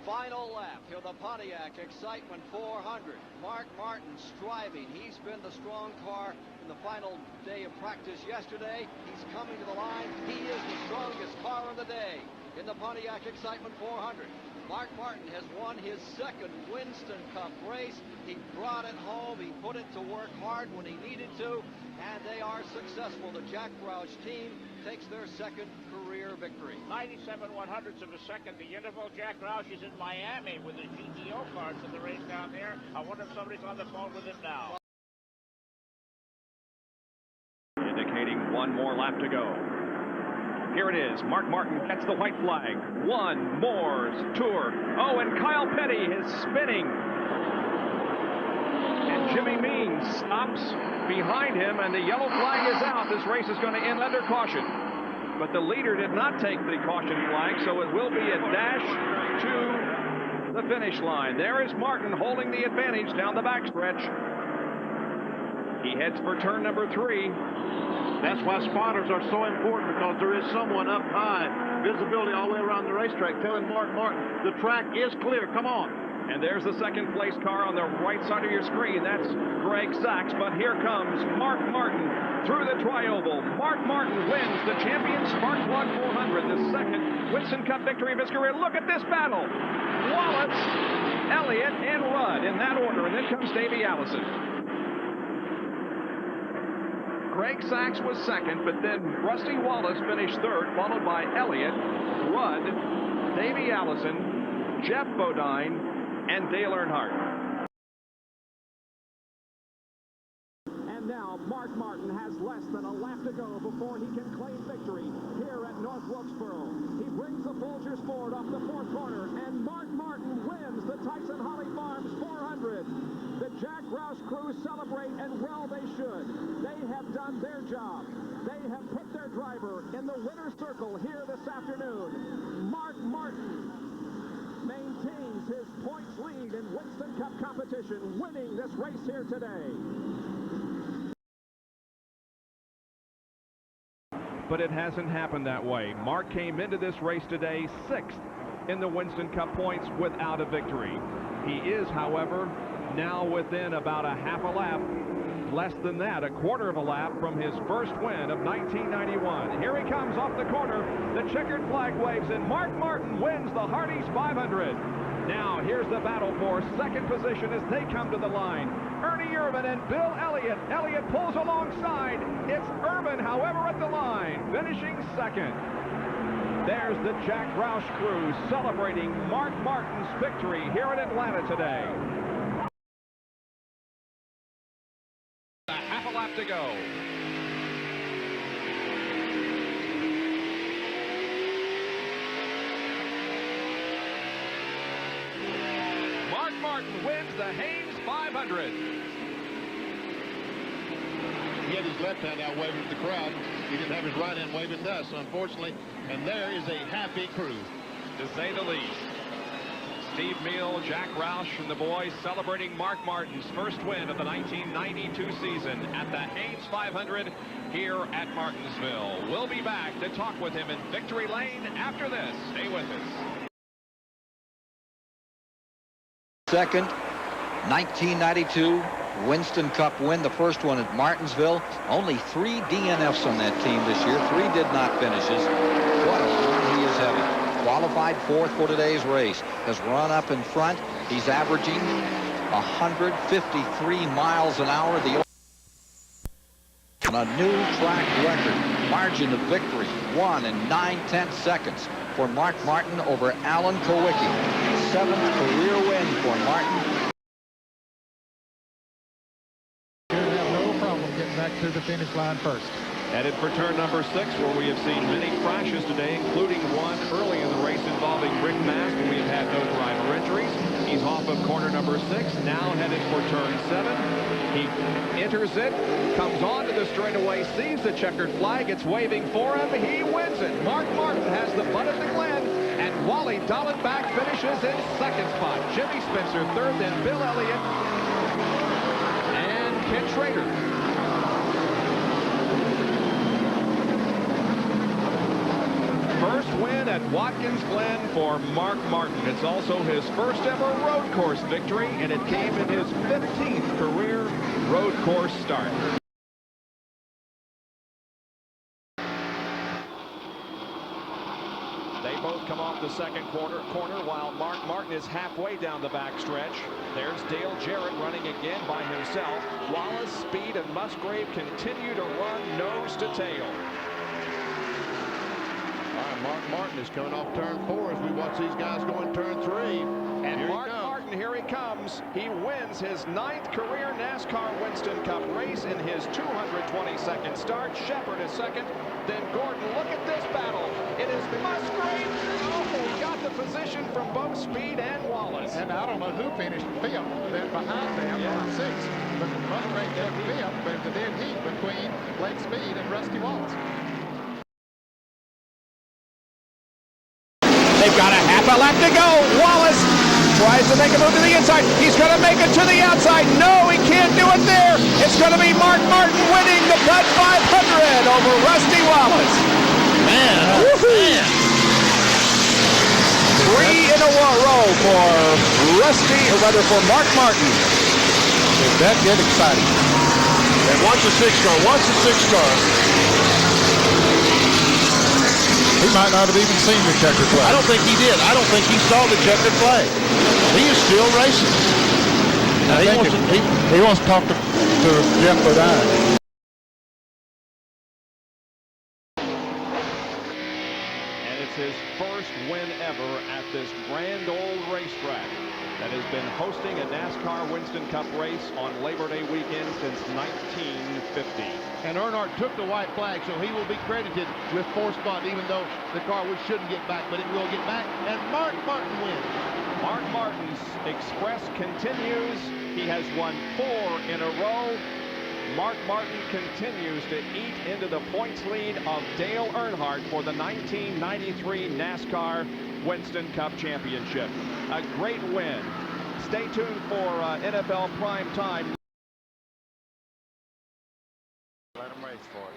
final lap here, the Pontiac Excitement 400. Mark Martin striving. He's been the strong car in the final day of practice yesterday. He's coming to the line. He is the strongest car of the day in the Pontiac Excitement 400. Mark Martin has won his second Winston Cup race. He brought it home. He put it to work hard when he needed to, and they are successful. The Jack Roush team takes their second career victory. 97/100ths of a second. The interval. Jack Roush is in Miami with the GTO cars in the race down there. I wonder if somebody's on the phone with him now. Indicating one more lap to go. Here it is. Mark Martin gets the white flag. One more tour. Oh, and Kyle Petty is spinning. And Jimmy Means stops behind him, and the yellow flag is out. This race is going to end under caution. But the leader did not take the caution flag, so it will be a dash to the finish line. There is Martin holding the advantage down the backstretch. He heads for turn number 3. That's why spotters are so important, because there is someone up high, visibility all the way around the racetrack, telling Mark Martin the track is clear. Come on. And there's the second place car on the right side of your screen. That's Greg Sachs. But here comes Mark Martin through the tri-oval. Mark Martin wins the Champion Spark Plug 400, the second Winston Cup victory of his career. Look at this battle. Wallace, Elliott, and Rudd in that order. And then comes Davey Allison. Greg Sachs was second, but then Rusty Wallace finished third, followed by Elliott, Rudd, Davey Allison, Jeff Bodine, and Dale Earnhardt. And now Mark Martin has less than a lap to go before he can claim victory here at North Wilkesboro. He brings the Folgers Ford off the fourth corner, and Mark Martin wins the Tyson Holly Farms 400. The Jack Roush crew celebrate, and well they should. They have done their job. They have put their driver in the winner's circle here this afternoon. Mark Martin maintains his points lead in Winston Cup competition, winning this race here today. But it hasn't happened that way. Mark came into this race today 6th in the Winston Cup points without a victory. He is, however, now within about a half a lap, less than that, a quarter of a lap from his first win of 1991. Here he comes off the corner. The checkered flag waves, and Mark Martin wins the Hardee's 500. Now here's the battle for second position as they come to the line. Ernie Irvin and Bill Elliott. Elliott pulls alongside. It's Irvin, however, at the line, finishing second. There's the Jack Roush crew celebrating Mark Martin's victory here in Atlanta today. A half a lap to go. Mark Martin wins the Haynes 500. He had his left hand out waving at the crowd. He didn't have his right hand waving to us, unfortunately. And there is a happy crew, to say the least. Steve Meal, Jack Roush, and the boys celebrating Mark Martin's first win of the 1992 season at the Haynes 500 here at Martinsville. We'll be back to talk with him in Victory Lane after this. Stay with us. Second, 1992 Winston Cup win, the first one at Martinsville. Only 3 DNFs on that team this year. 3 did not finishes. What a run he is having. Qualified 4th for today's race. Has run up in front. He's averaging 153 miles an hour. On a new track record. Margin of victory, 1 9/10 seconds for Mark Martin over Alan Kowicki. 7th career win for Martin. No problem getting back to the finish line first. Headed for turn number 6, where we have seen many crashes today, including one early in the race involving Rick Mast, and we have had no driver injuries. He's off of corner number 6, now headed for turn 7. He enters it, comes onto the straightaway, sees the checkered flag, it's waving for him, he wins it. Mark Martin has the butt of the Glen, and Wally Dallenbach finishes in second spot. Jimmy Spencer third, then Bill Elliott and Ken Schrader. First win at at Watkins Glen for Mark Martin. It's also his first ever road course victory, and it came in his 15th career road course start. They both come off the second corner while Mark Martin is halfway down the backstretch. There's Dale Jarrett running again by himself. Wallace, Speed, and Musgrave continue to run nose to tail. Mark Martin is coming off turn 4 as we watch these guys go in turn 3. And Mark Martin, here he comes. He wins his 9th career NASCAR Winston Cup race in his 222nd start. Shepard is second, then Gordon. Look at this battle. It is Musgrave. Oh, got the position from both Speed and Wallace. And I don't know who finished 5th. Then behind them were 6th. But Musgrave did 5th. But it's a dead heat between Blake Speed and Rusty Wallace. They've got a half a lap to go. Wallace tries to make a move to the inside. He's going to make it to the outside. No, he can't do it there. It's going to be Mark Martin winning the Bud 500 over Rusty Wallace. Man, man. 3 in a row for Rusty, or rather for Mark Martin. Did that get exciting? and watch the 6 car. Watch the 6 car. He might not have even seen the checkered flag. I don't think he did. I don't think he saw the checkered flag. He is still racing. Now he wants to talk to Jeff Bodine. And it's his first win ever at this grand old racetrack that has been hosting a NASCAR Winston Cup race on Labor Day weekend since 1950. And Earnhardt took the white flag, so he will be credited with 4th spot, even though the car shouldn't get back, but it will get back. And Mark Martin wins. Mark Martin's express continues. He has won 4 in a row. Mark Martin continues to eat into the points lead of Dale Earnhardt for the 1993 NASCAR Winston Cup Championship. A great win. Stay tuned for NFL Prime Time. Let him race for it.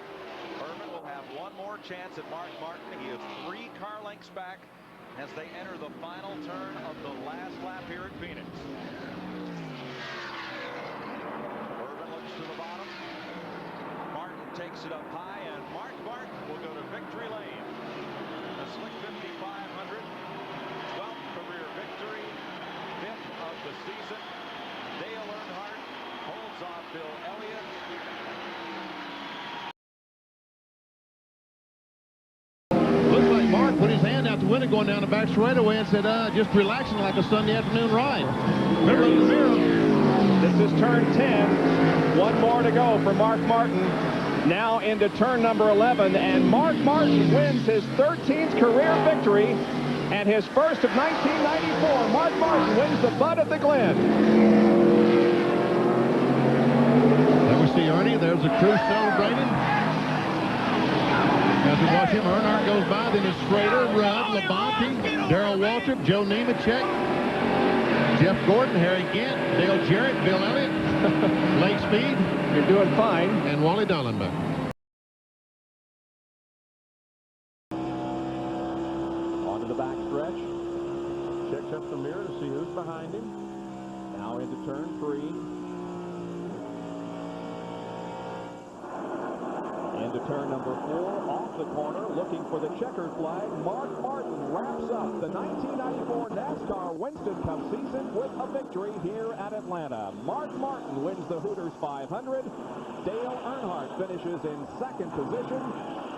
Herman will have one more chance at Mark Martin. He is 3 car lengths back as they enter the final turn of the last lap here at Phoenix. Urban looks to the bottom. Martin takes it up high, and Mark Martin will go to victory lane. A slick 5,500, 12th career victory, 5th of the season. Dale Earnhardt holds off Bill Elliott. Mark put his hand out the window going down the back straightaway and said, just relaxing like a Sunday afternoon ride. Remember the mirror. This is turn 10. One more to go for Mark Martin. Now into turn number 11, and Mark Martin wins his 13th career victory and his first of 1994. Mark Martin wins the Bud at the Glen. There we see Ernie. There's the crew celebrating. As we watch him, Earnhardt goes by, then it's Schrader, Rudd, Labonte, Darrell Waltrip, Joe Nemechek, Jeff Gordon, Harry Gant, Dale Jarrett, Bill Elliott, Blake Speed. You're doing fine. And Wally Dallenbach. Onto the back stretch. Checks up the mirror to see who's behind him. Now into turn 3. Into turn number 4, off the corner, looking for the checkered flag. Mark Martin wraps up the 1994 NASCAR Winston Cup season with a victory here at Atlanta. Mark Martin wins the Hooters 500. Dale Earnhardt finishes in 2nd position.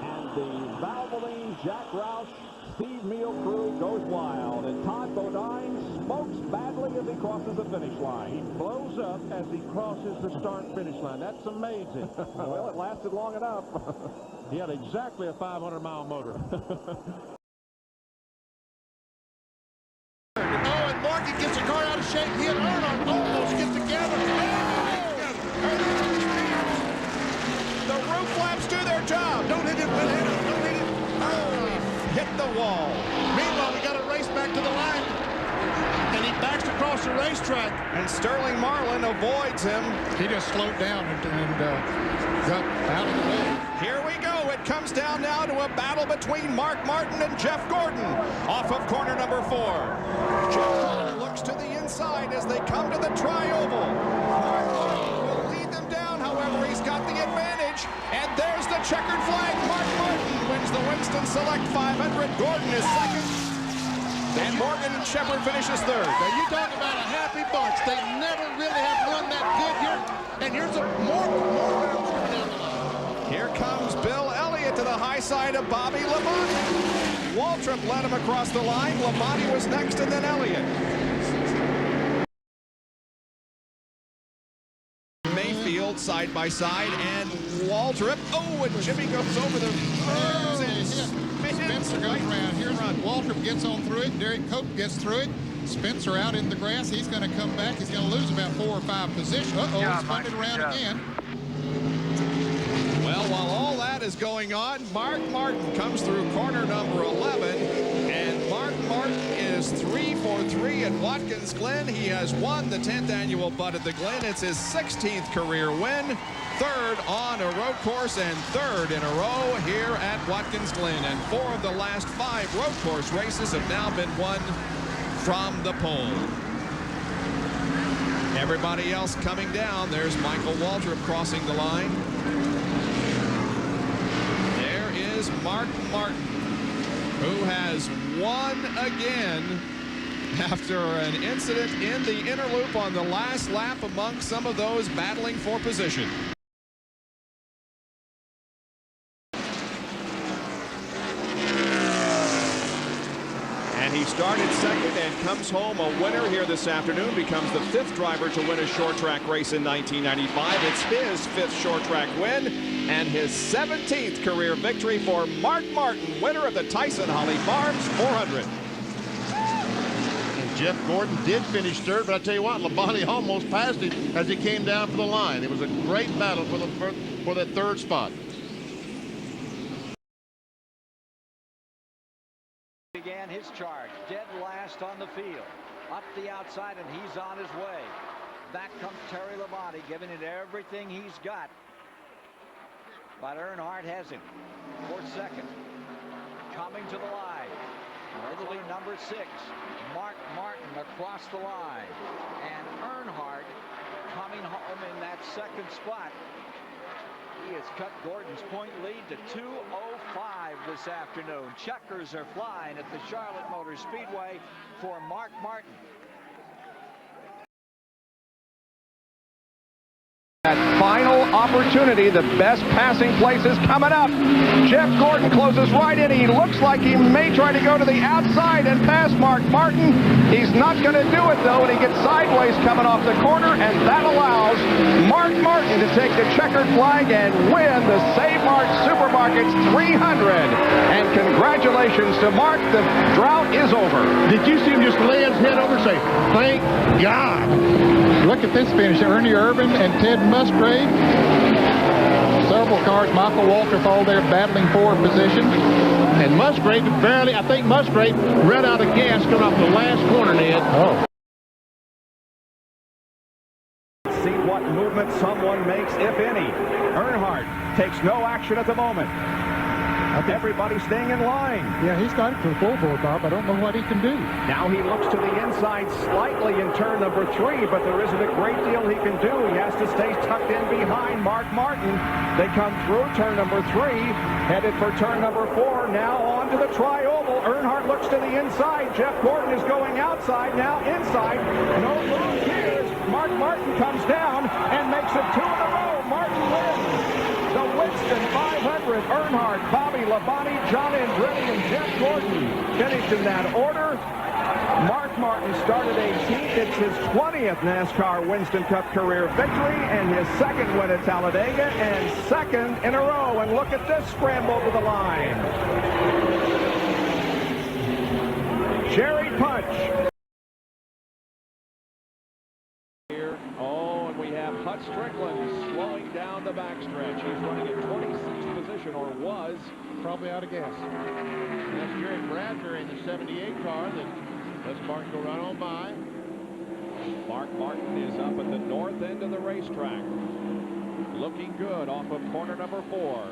And the Valvoline, Jack Roush, Steve Meal crew goes wild. And Todd Bodine smokes badly as he crosses the finish line. He blows up as he crosses the start-finish line. That's amazing. Well, it lasted long enough. He had exactly a 500-mile motor. And Morgan gets the car out of shape. He and Earnhardt almost get together. The roof flaps do their job. Don't hit it, Banana. Don't hit it. Oh, hit the wall. Meanwhile, we got to race back to the line. and he backs across the racetrack. And Sterling Marlin avoids him. He just slowed down and got out of the way. Here we go. It comes down now to a battle between Mark Martin and Jeff Gordon off of corner number 4. Jeff Gordon looks to the inside as they come to the tri-oval. Mark Martin will lead them down, however, he's got the advantage. And there's the checkered flag. Mark Martin wins the Winston Select 500. Gordon is second. And Morgan Shepherd finishes third. Now you talk about a happy bunch. They never really have run that good here. And here's a more down the line. Here comes Bill Elliott to the high side of Bobby Labonte. Waltrip led him across the line. Labonte was next, and then Elliott. Mayfield side by side, and Waltrip. Oh, and Jimmy goes over the curves and Spencer goes around. Here's Waltrip gets on through it. Derek Cope gets through it. Spencer out in the grass. He's going to come back. He's going to lose about 4 or 5 positions. Uh-oh, spun it around again. Well, while all that is going on, Mark Martin comes through corner number 11, and Mark Martin is 3 for 3 at Watkins Glen. He has won the 10th annual Bud at the Glen. It's his 16th career win, 3rd on a road course, and 3rd in a row here at Watkins Glen. And 4 of the last 5 road course races have now been won from the pole. Everybody else coming down. There's Michael Waltrip crossing the line. There is Mark Martin, who has won again after an incident in the inner loop on the last lap among some of those battling for position. And he started second and comes home a winner here this afternoon, becomes the 5th driver to win a short track race in 1995. It's his 5th short track win and his 17th career victory for Mark Martin, winner of the Tyson Holly Farms 400. And Jeff Gordon did finish 3rd, but I tell you what, Labonte almost passed him as he came down for the line. It was a great battle for that 3rd spot. Began his charge, dead last on the field, up the outside, and he's on his way. Back comes Terry Labonte, giving it everything he's got. But Earnhardt has him for 2nd. Coming to the line, early number 6, Mark Martin across the line, and Earnhardt coming home in that 2nd spot. He has cut Gordon's point lead to 2:05 this afternoon. Checkers are flying at the Charlotte Motor Speedway for Mark Martin. That final opportunity, the best passing place is coming up. Jeff Gordon closes right in. He looks like he may try to go to the outside and pass Mark Martin. He's not going to do it, though, and he gets sideways coming off the corner, and that allows Mark Martin to take the checkered flag and win the Save Mart Supermarkets 300. And congratulations to Mark. The drought is over. Did you see him just lay his head over and say, thank God? Look at this finish. Ernie Irvin and Ted Musgrave. Several cars. Michael Waltrip all there battling for position. And Musgrave barely, I think Musgrave ran out of gas coming off the last corner, Ned. Oh. See what movement someone makes, if any. Earnhardt takes no action at the moment. Everybody staying in line. Yeah, he's got it to the full board, Bob. I don't know what he can do. Now he looks to the inside slightly in turn number 3, but there isn't a great deal he can do. He has to stay tucked in behind Mark Martin. They come through turn number 3, headed for turn number 4, now on to the tri-oval. Earnhardt looks to the inside. Jeff Gordon is going outside, now inside. No move here. Mark Martin comes down and makes it 2 in a row. Martin wins the Winston 500. Earnhardt, Bobby Labonte, John Andretti, and Jeff Gordon finished in that order. Mark Martin started 18th. It's his 20th NASCAR Winston Cup career victory and his 2nd win at Talladega and 2nd in a row. And look at this scramble to the line. Jerry Punch. Hut Strickland slowing down the backstretch. He's running in 26th position, or was. Probably out of gas. That's Jerry Bradbury in the 78 car that Let's Martin go right on by. Mark Martin is up at the north end of the racetrack. Looking good off of corner number 4.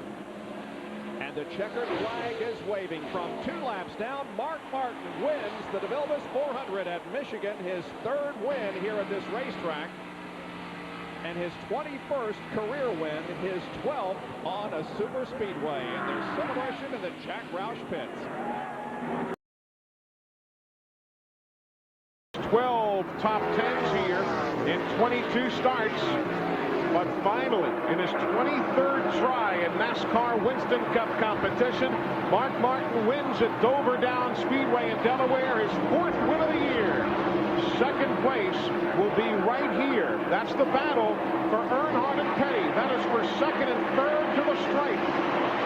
And the checkered flag is waving from 2 laps down. Mark Martin wins the DeVilbiss 400 at Michigan, his 3rd win here at this racetrack, and his 21st career win, his 12th on a super speedway. And there's celebration in the Jack Roush pits. 12 top 10s here in 22 starts. But finally, in his 23rd try in NASCAR Winston Cup competition, Mark Martin wins at Dover Down Speedway in Delaware, his 4th win of the year. 2nd place will be right here. That's the battle for Earnhardt and Petty. That is for 2nd and 3rd to the stripe.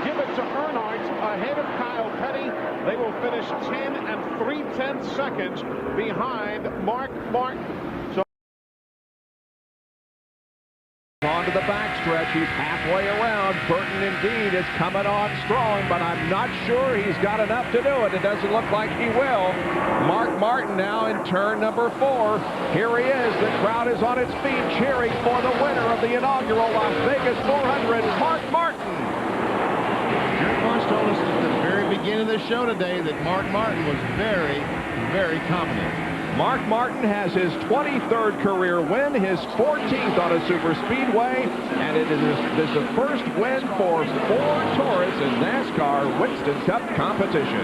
Give it to Earnhardt ahead of Kyle Petty. They will finish 10 and 3/10 seconds behind Mark Martin. Onto the backstretch, he's halfway around. Burton indeed is coming on strong, but I'm not sure he's got enough to do it. It doesn't look like he will. Mark Martin now in turn number 4. Here he is. The crowd is on its feet cheering for the winner of the inaugural Las Vegas 400, Mark Martin. Jerry Marsh told us at the very beginning of the show today that Mark Martin was very, very confident. Mark Martin has his 23rd career win, his 14th on a super speedway, and it is the first win for 4 tourists in NASCAR Winston Cup competition.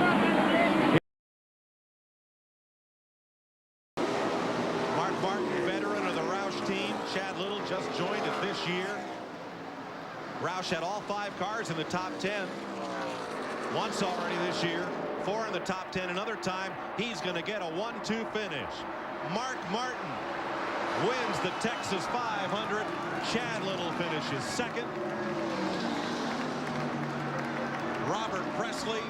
Mark Martin, veteran of the Roush team. Chad Little just joined it this year. Roush had all 5 cars in the top 10 once already this year. 4 in the top 10. Another time he's going to get a 1-2 finish. Mark Martin wins the Texas 500. Chad Little finishes 2nd. Robert Presley,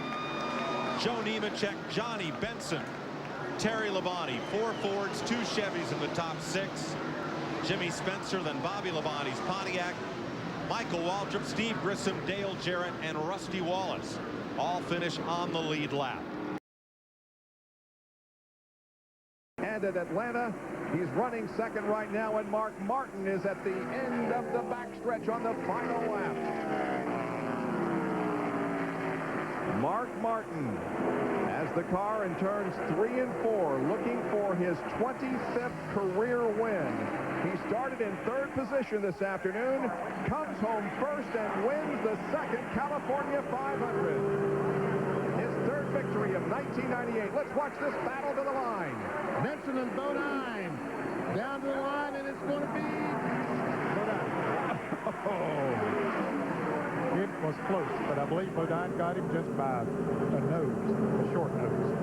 Joe Nemechek, Johnny Benson, Terry Labonte, 4 Fords, 2 Chevys in the top 6. Jimmy Spencer, then Bobby Labonte's Pontiac, Michael Waltrip, Steve Grissom, Dale Jarrett, and Rusty Wallace all finish on the lead lap. And at Atlanta, he's running 2nd right now, and Mark Martin is at the end of the backstretch on the final lap. Mark Martin has the car in turns 3 and 4, looking for his 25th career win. He started in 3rd position this afternoon, comes home 1st, and wins the 2nd California 500. His 3rd victory of 1998. Let's watch this battle to the line. Benson and Bodine down to the line, and it's going to be Bodine. It was close, but I believe Bodine got him just by a nose, a short nose.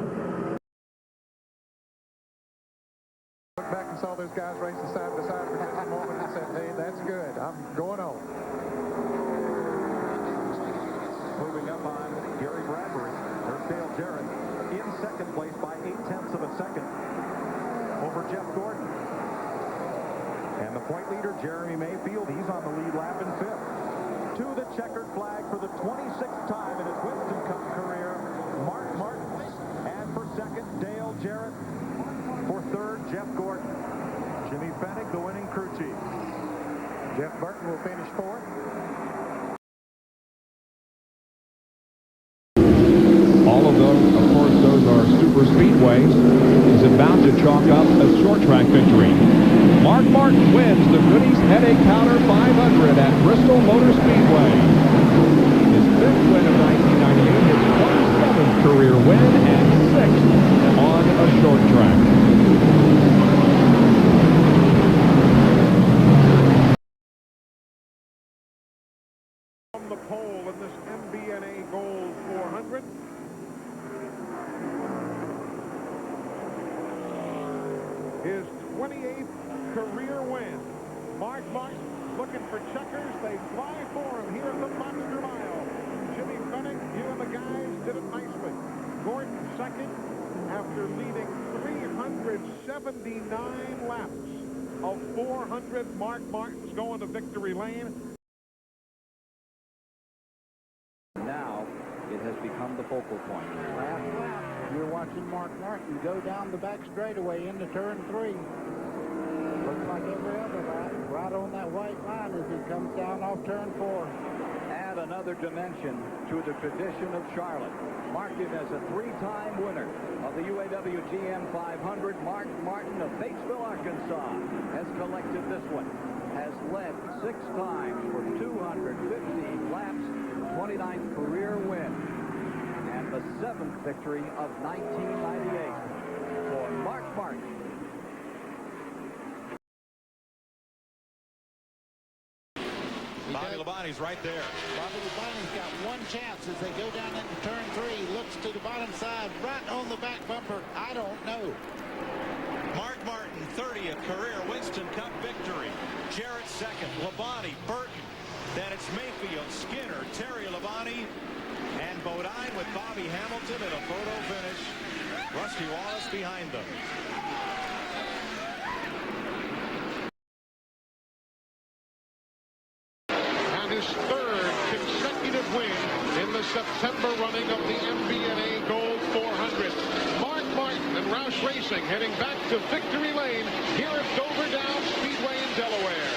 Looked back and saw those guys racing side by side for just a moment and said, hey, that's good. I'm going on. Moving up on Gary Bradbury. There's Dale Jarrett in 2nd place by 0.8 of a second over Jeff Gordon. And the point leader, Jeremy Mayfield, he's on the lead lap in 5th. To the checkered flag for the 26th time in his Winston Cup career, Mark Martin. And for 2nd, Dale Jarrett. For 3rd, Jeff Gordon. Jimmy Fennick, the winning crew chief. Jeff Burton will finish 4th. All of those, of course, those are super speedways. He's about to chalk up a short track victory. Mark Martin wins the Goodies Headache Powder 500 at Bristol Motor Speedway. His 5th win of 1998, his 27th career win, and 6th on a short track. On the pole in this MBNA Gold 400. His 28th career win. Mark Martin looking for checkers. They fly for him here at the Monster Mile. Jimmy Fennick, you and the guys did it nicely. Gordon 2nd after leading 379 laps of 400. Mark Martin's going to victory lane. Now it has become the focal point. Last lap you're watching Mark Martin go down the back straightaway into turn 3. Looks like every other lap, right on that white line as he comes down off turn 4. Add another dimension to the tradition of Charlotte. Marked him as a 3-time winner of the UAW GM 500. Mark Martin of Batesville, Arkansas, has collected this one. Has led 6 times for 250 laps, 29th career win, and the 7th victory of 1998 for Mark Martin. Bobby Labonte's right there. Bobby Labonte's got one chance as they go down into turn 3. Looks to the bottom side, right on the back bumper. I don't know. Mark Martin, 30th career Winston Cup victory. Jarrett second, Labonte, Burton. Then it's Mayfield, Skinner, Terry Labonte, and Bodine with Bobby Hamilton in a photo finish. Rusty Wallace behind them. And his 3rd consecutive win in the September running of the MBNA Gold 400. Mark Martin and Roush Racing heading back to victory lane here at Dover Downs Speedway in Delaware.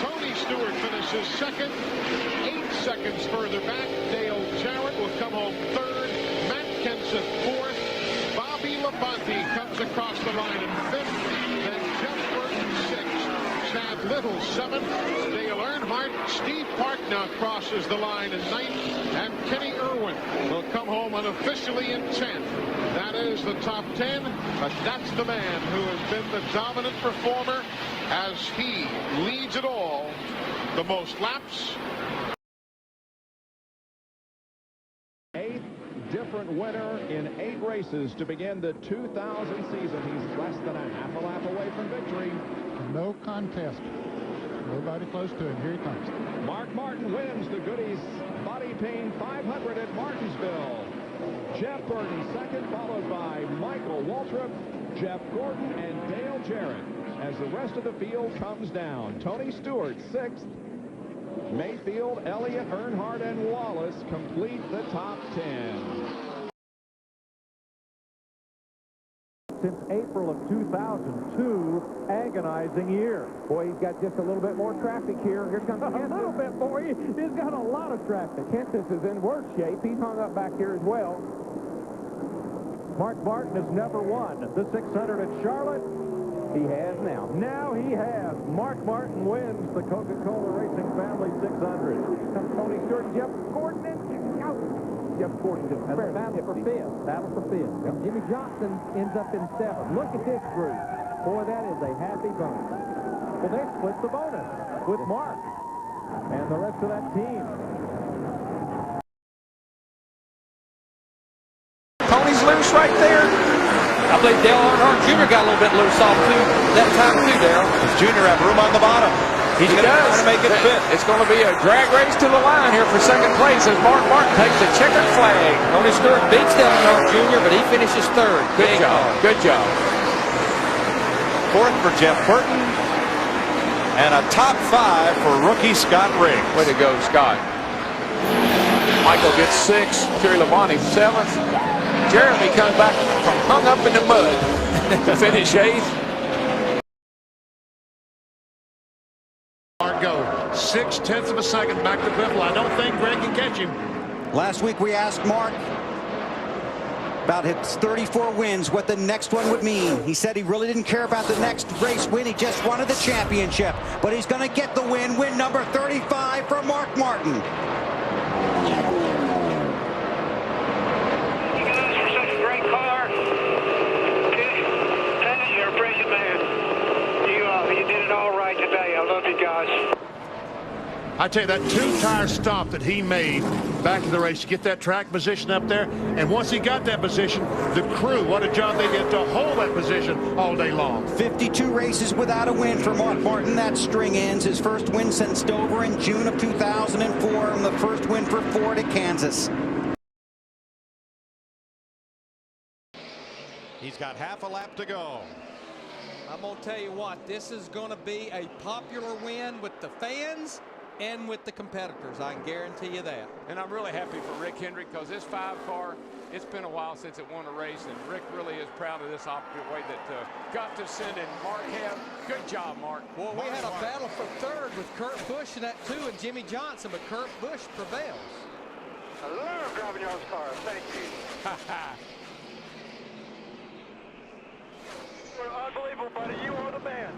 Tony Stewart finishes 2nd. 8 seconds further back, Dale Jarrett will come home 3rd. Matt Kenseth 4th. Bobby Labonte comes across the line in 5th. Then Jeff Burton 6th. Chad Little 7th. Dale Earnhardt. Steve Park now crosses the line in 9th. And Kenny Irwin will come home unofficially in 10th. That is the top 10, but that's the man who has been the dominant performer as he leads it all. The most laps. 8th different winner in 8 races to begin the 2000 season. He's less than a half a lap away from victory. No contest. Nobody close to him. Here he comes. Mark Martin wins the Goodies Body Pain 500 at Martinsville. Jeff Burton 2nd, followed by Michael Waltrip, Jeff Gordon, and Dale Jarrett. As the rest of the field comes down, Tony Stewart 6th. Mayfield, Elliott, Earnhardt, and Wallace complete the top 10. Since April of 2002, agonizing year. Boy, he's got just a little bit more traffic here. Here comes Kenseth. A little bit more. He's got a lot of traffic. Kenseth is in worse shape. He's hung up back here as well. Mark Martin has never won the 600 at Charlotte. He has now. Now he has. Mark Martin wins the Coca-Cola Racing Family 600. Tony Stewart, Jeff Gordon, and Jeff Gordon just battle for 5th. Battle for 5th. And Jimmy Johnson ends up in 7th. Look at this group. Boy, that is a happy bunch. Well, they split the bonus with Mark and the rest of that team. Tony's loose right there. I believe Dale Earnhardt Jr. got a little bit loose off too that time too, Darrell. Does Junior have room on the bottom? He's going to try to make it fit. It's going to be a drag race to the line here for 2nd place as Mark Martin takes the checkered flag. Tony Stewart beats Dale Earnhardt Jr., but he finishes 3rd. Good job. Good job. 4th for Jeff Burton. And a top 5 for rookie Scott Riggs. Way to go, Scott. Michael gets 6th. Terry Labonte 7th. Jeremy comes back from hung up in the mud to finish 8th. Go 6/10 of a second back to Biffle. I don't think Greg can catch him. Last week we asked Mark about his 34 wins, what the next one would mean. He said he really didn't care about the next race win. He just wanted the championship. But he's going to get the win. Win number 35 for Mark Martin. You guys are such a great car. You're a brilliant man. You did it all right today. I love you guys. I tell you, that 2-tire stop that he made back in the race to get that track position up there, and once he got that position, the crew, what a job they did to hold that position all day long. 52 races without a win for Mark Martin. That string ends. His first win since Dover in June of 2004, and the first win for Ford at Kansas. He's got half a lap to go. I'm going to tell you what, this is going to be a popular win with the fans and with the competitors. I can guarantee you that. And I'm really happy for Rick Hendrick because this 5-car, it's been a while since it won a race, and Rick really is proud of this way that got to send in Mark have. Good job, Mark. Well, we had a battle for third with Kurt Busch in that 2 and Jimmy Johnson, but Kurt Busch prevails. I love driving y'all's car. Thank you. You're unbelievable, buddy. You are the man.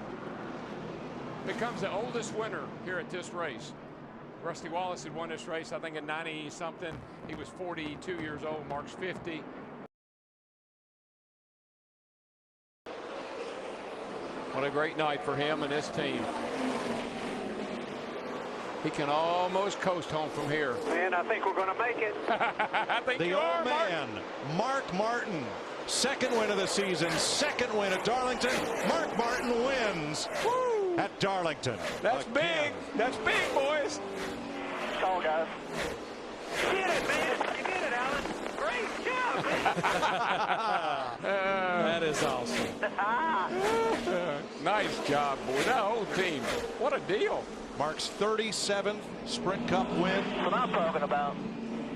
Becomes the oldest winner here at this race. Rusty Wallace had won this race, I think, in 90-something. He was 42 years old. Mark's 50. What a great night for him and his team. He can almost coast home from here. Man, I think we're going to make it. I think the old man, Mark Martin. Second win of the season, second win at Darlington. Mark Martin wins at Darlington. That's big. That's big, boys. All guys. You did it, man. You did it, Alan. Great job. That is awesome. Nice job, boy. That whole team. What a deal. Mark's 37th Sprint Cup win. That's what I'm talking about.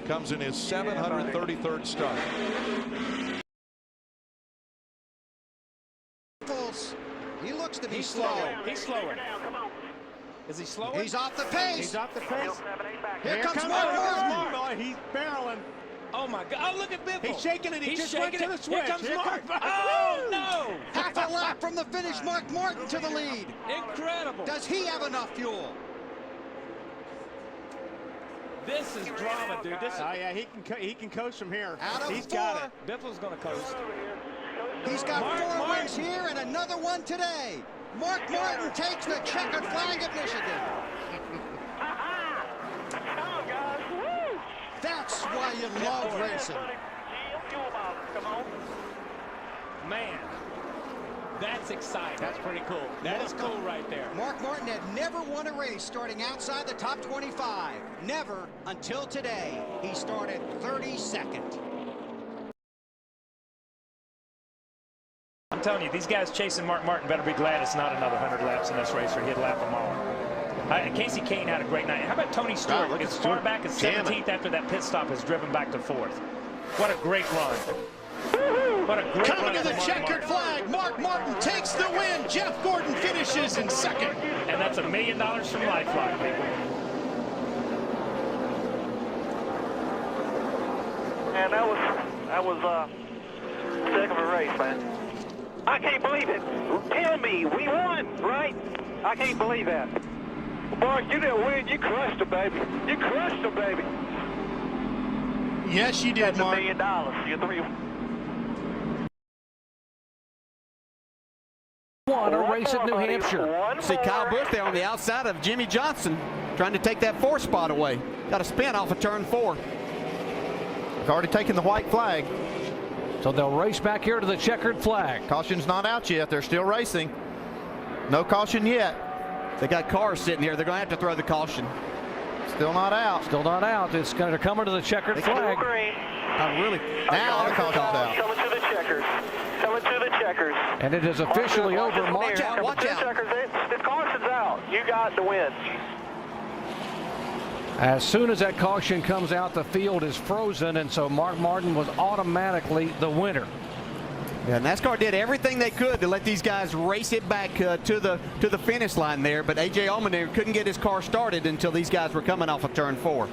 Comes in his 733rd start. He looks to be slow. He's slower. Is he slower? He's off the pace. He's off the pace. Here comes Mark. Boy, he's barreling. Oh, my God. Oh, look at Biffle. He's shaking it. He just went to the switch. Here comes Mark. Oh, no. Half a lap from the finish. Mark Martin to the lead. Incredible. Does he have enough fuel? This is drama, dude. This is... Oh, yeah, he can coast from here. Out of He's 4. got it. Biffle's going to coast. He's got 4 wins here and another one today. Mark Martin takes the checkered flag of Michigan. That's why you love racing. Man, that's exciting. That's pretty cool. That is cool right there. Mark Martin had never won a race starting outside the top 25. Never until today. He started 32nd. I'm telling you, these guys chasing Mark Martin better be glad it's not another 100 laps in this race, or he'd lap them all. Casey Kane had a great night. How about Tony Stewart? As far back as 17th after that pit stop has driven back to 4th. What a great run. What a great run. Coming to the checkered flag, Mark Martin takes the win. Jeff Gordon finishes in 2nd. And that's $1 million from Lifeline, people. Man, that was a heck of a race, man. I can't believe it. Tell me, we won, right? I can't believe that. Mark, you didn't win. You crushed him, baby. You crushed him, baby. Yes, you did, Mark. $1 million. You 3. Won a race at New Hampshire. See Kyle Busch there on the outside of Jimmy Johnson trying to take that 4th spot away. Got a spin off of turn 4. He's already taken the white flag. So they'll race back here to the checkered flag. Caution's not out yet. They're still racing. No caution yet. They got cars sitting here. They're going to have to throw the caution. Still not out. Still not out. It's going to come to the checkered flag. Really? Now the caution's out. Coming to the checkers. Coming to the checkers. And it is officially over. Watch out. Watch out. The caution's out. You got the win. As soon as that caution comes out, the field is frozen, and so Mark Martin was automatically the winner. Yeah, NASCAR did everything they could to let these guys race it back to the finish line there, but A.J. Allmendinger couldn't get his car started until these guys were coming off of turn 4.